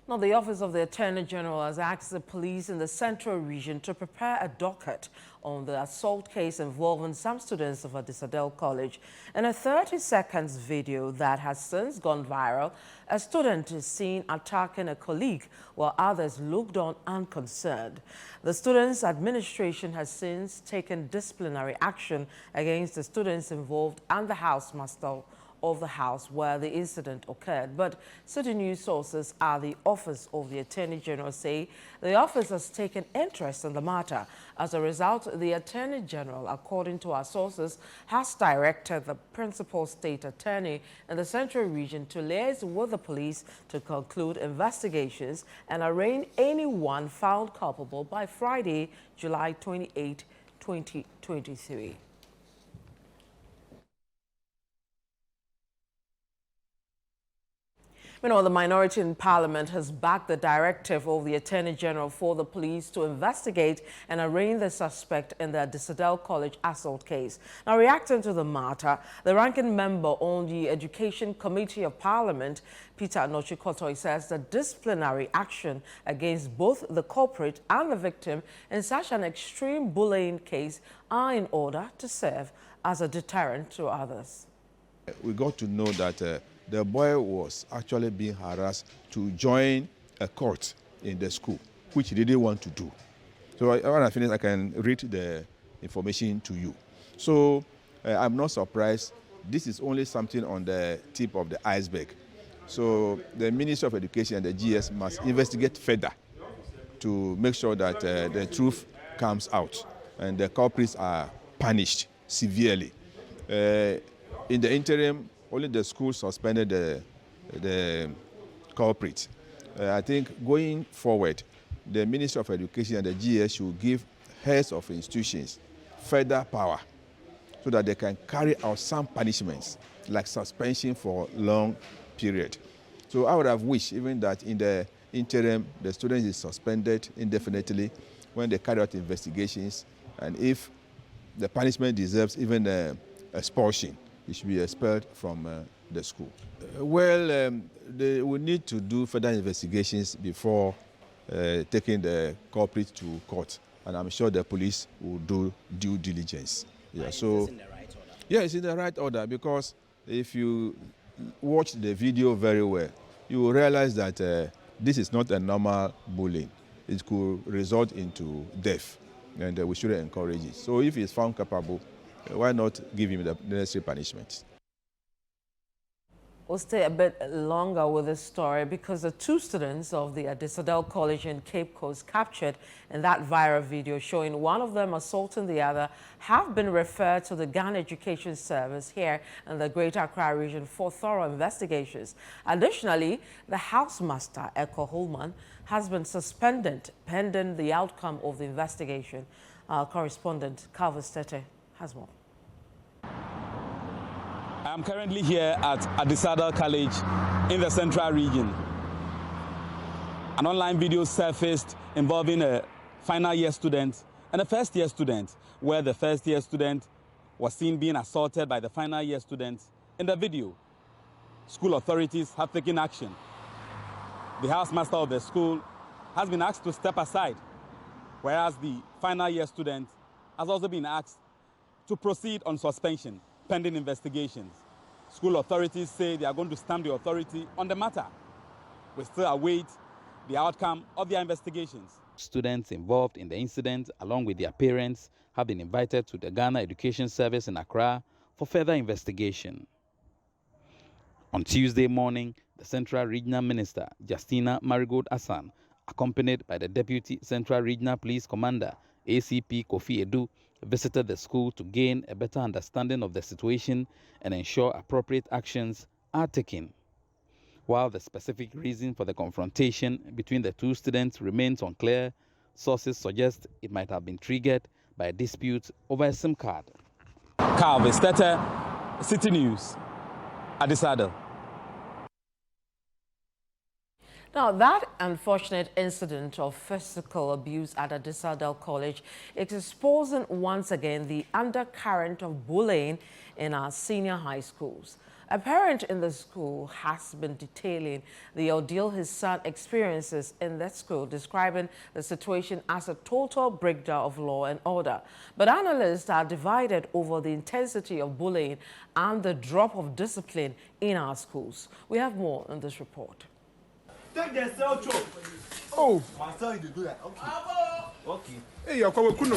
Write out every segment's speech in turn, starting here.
Now, the Office of the Attorney General has asked the police in the Central Region to prepare a docket on the assault case involving some students of Adisadel College. In a 30-second video that has since gone viral, a student is seen attacking a colleague while others looked on unconcerned. The student's administration has since taken disciplinary action against the students involved and the housemaster of the house where the incident occurred. But Citi news sources at the Office of the Attorney General say the office has taken interest in the matter. As a result, the Attorney General, according to our sources, has directed the principal state attorney in the Central Region to liaise with the police to conclude investigations and arraign anyone found culpable by Friday, July 28, 2023. Meanwhile, the minority in Parliament has backed the directive of the Attorney General for the police to investigate and arraign the suspect in the Adisadel College assault case. Now, reacting to the matter, the ranking member on the Education Committee of Parliament, Peter Anochikotoi, says that disciplinary action against both the culprit and the victim in such an extreme bullying case are in order to serve as a deterrent to others. We got to know that the boy was actually being harassed to join a court in the school, which he didn't want to do. So when I finish, I can read the information to you. So I'm not surprised. This is only something on the tip of the iceberg. So the Ministry of Education and the GES must investigate further to make sure that the truth comes out and the culprits are punished severely. In the interim, only the school suspended the culprit. I think going forward, the Ministry of Education and the GES should give heads of institutions further power so that they can carry out some punishments, like suspension for long period. So I would have wished even that in the interim, the student is suspended indefinitely when they carry out investigations, and if the punishment deserves even expulsion, he should be expelled from the school. They will need to do further investigations before taking the culprit to court, and I'm sure the police will do due diligence. Yeah, so it's in the right order. Yeah, it's in the right order, because if you watch the video very well, you will realize that this is not a normal bullying. It could result into death, and we shouldn't encourage it. So if he's found culpable, why not give him the necessary punishment? We'll stay a bit longer with this story because the two students of the Adisadel College in Cape Coast captured in that viral video showing one of them assaulting the other have been referred to the Ghana Education Service here in the Greater Accra region for thorough investigations. Additionally, the housemaster, Echo Holman, has been suspended pending the outcome of the investigation. Our correspondent, Calvin Stete, has more. I'm currently here at Adisadel College in the Central Region. An online video surfaced involving a final year student and a first year student, where the first year student was seen being assaulted by the final year student. In the video, school authorities have taken action. The housemaster of the school has been asked to step aside, whereas the final year student has also been asked to proceed on suspension pending investigations. School authorities say they are going to stamp the authority on the matter. We still await the outcome of their investigations. Students involved in the incident, along with their parents, have been invited to the Ghana Education Service in Accra for further investigation. On Tuesday morning, the Central Regional Minister, Justina Marigold Hassan, accompanied by the Deputy Central Regional Police Commander, ACP Kofi Edu, visited the school to gain a better understanding of the situation and ensure appropriate actions are taken. While the specific reason for the confrontation between the two students remains unclear, sources suggest it might have been triggered by a dispute over a SIM card. Calvin Stete, Citi News, Adisadel. Now, that unfortunate incident of physical abuse at Adisadel College is exposing once again the undercurrent of bullying in our senior high schools. A parent in the school has been detailing the ordeal his son experiences in that school, describing the situation as a total breakdown of law and order. But analysts are divided over the intensity of bullying and the drop of discipline in our schools. We have more in this report. Take the cell choke. Oh. My son, you do that. Okay. Okay. Hey, you're coming, Kuno.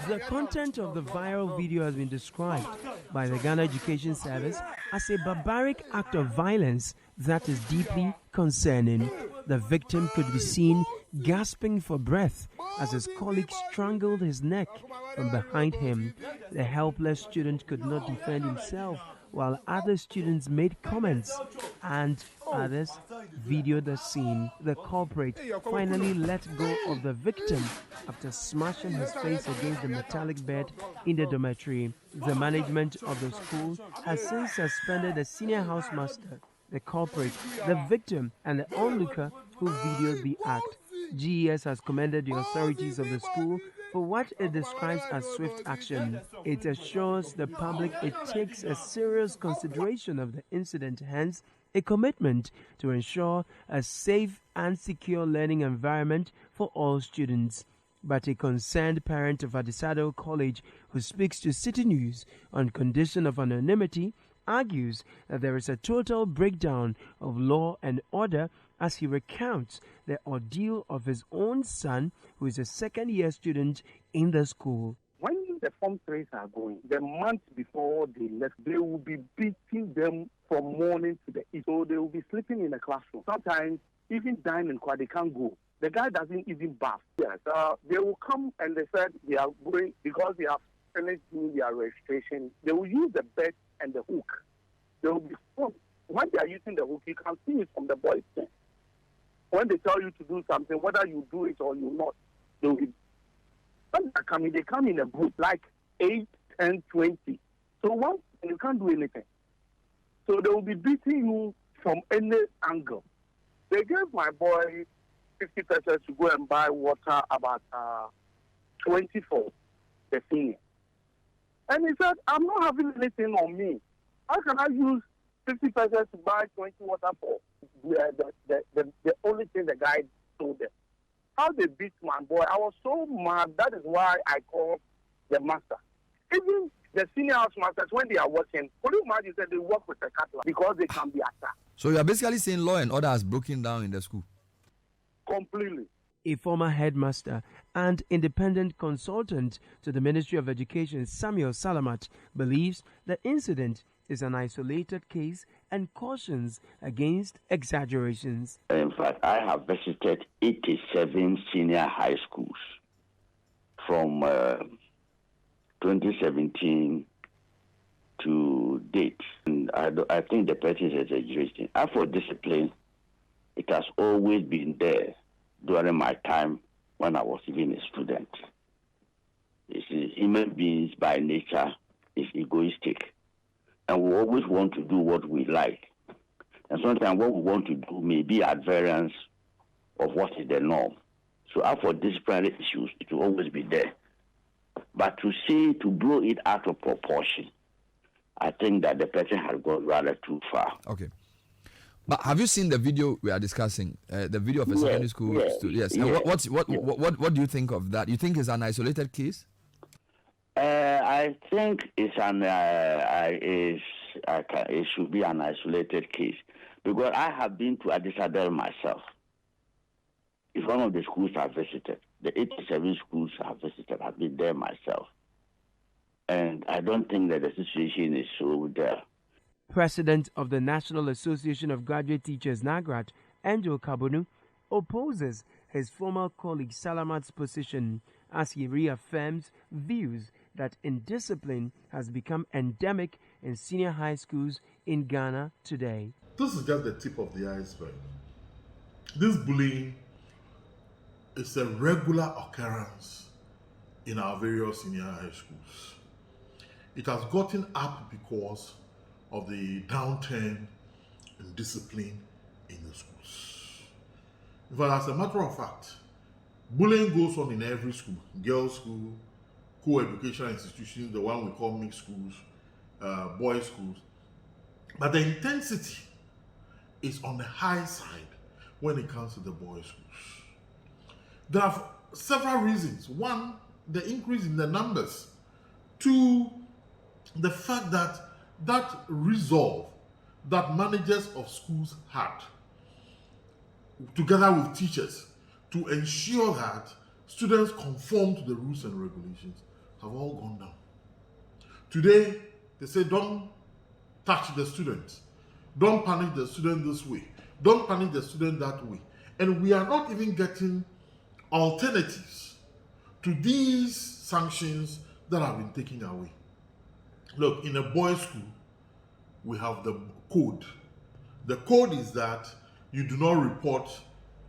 The content of the viral video has been described by the Ghana Education Service as a barbaric act of violence that is deeply concerning. The victim could be seen gasping for breath as his colleague strangled his neck from behind him. The helpless student could not defend himself, while other students made comments and others videoed the scene. The culprit finally let go of the victim after smashing his face against the metallic bed in the dormitory. The management of the school has since suspended the senior housemaster, the culprit, the victim, and the onlooker who videoed the act. GES has commended the authorities of the school for what it describes as swift action. It assures the public it takes a serious consideration of the incident, hence a commitment to ensure a safe and secure learning environment for all students. But a concerned parent of Adisadel College, who speaks to Citi News on condition of anonymity, argues that there is a total breakdown of law and order as he recounts the ordeal of his own son, who is a second-year student in the school. When the Form 3s are going, the month before they left, they will be beating them from morning to the evening. So they will be sleeping in the classroom. Sometimes, even dining, they can't go. The guy doesn't even bath. Yes, they will come and they said they are going, because they have finished doing their registration, they will use the bed and the hook. They will be fun. When they are using the hook, you can see it from the boys' tent. When they tell you to do something, whether you do it or you not, they will. When they come in a group like 8, 10, 20. So once you can't do anything. So they will be beating you from any angle. They gave my boy 50 pesos to go and buy water, about 24, the senior. And he said, I'm not having anything on me. How can I use 50 pesos to buy 20 water for? The only thing the guy told them. How they beat my boy, I was so mad. That is why I called the master. Even the senior house masters, when they are working, could you imagine that they work with the cutlass because they can be attacked? So you are basically saying law and order has broken down in the school? Completely. A former headmaster and independent consultant to the Ministry of Education, Samuel Salamat, believes the incident is an isolated case and cautions against exaggerations. In fact, I have visited 87 senior high schools from 2017 to date. And I think the person is exaggerating. As for discipline, it has always been there during my time when I was even a student. You see, human beings by nature is egoistic. And we always want to do what we like. And sometimes what we want to do may be at variance of what is the norm. So as for disciplinary issues, it will always be there. But to blow it out of proportion, I think that the person has gone rather too far. Okay. But have you seen the video we are discussing? The video of a secondary school student? Yes. Yes. And what do you think of that? You think it's an isolated case? I think it should be an isolated case, because I have been to Adisadel myself. It's one of the schools I visited. The 87 schools I visited, I've been there myself. And I don't think that the situation is so there. President of the National Association of Graduate Teachers, NAGRAT, Angel Kabunu, opposes his former colleague Salamat's position as he reaffirms views that indiscipline has become endemic in senior high schools in Ghana today. This is just the tip of the iceberg. This bullying is a regular occurrence in our various senior high schools. It has gotten up because of the downturn in discipline in the schools. But as a matter of fact, bullying goes on in every school, girls' school, co-educational institutions, the one we call mixed schools, boys' schools. But the intensity is on the high side when it comes to the boys' schools. There are several reasons. One, the increase in the numbers. Two, the fact that resolve that managers of schools had, together with teachers, to ensure that students conform to the rules and regulations, have all gone down. Today, they say don't touch the students. Don't punish the student this way. Don't punish the student that way. And we are not even getting alternatives to these sanctions that have been taken away. Look, in a boys' school, we have the code. The code is that you do not report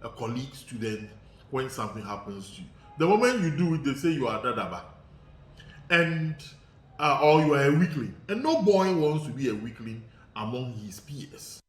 a colleague student when something happens to you. The moment you do it, they say you are dadaba, and or you are a weakling. And no boy wants to be a weakling among his peers.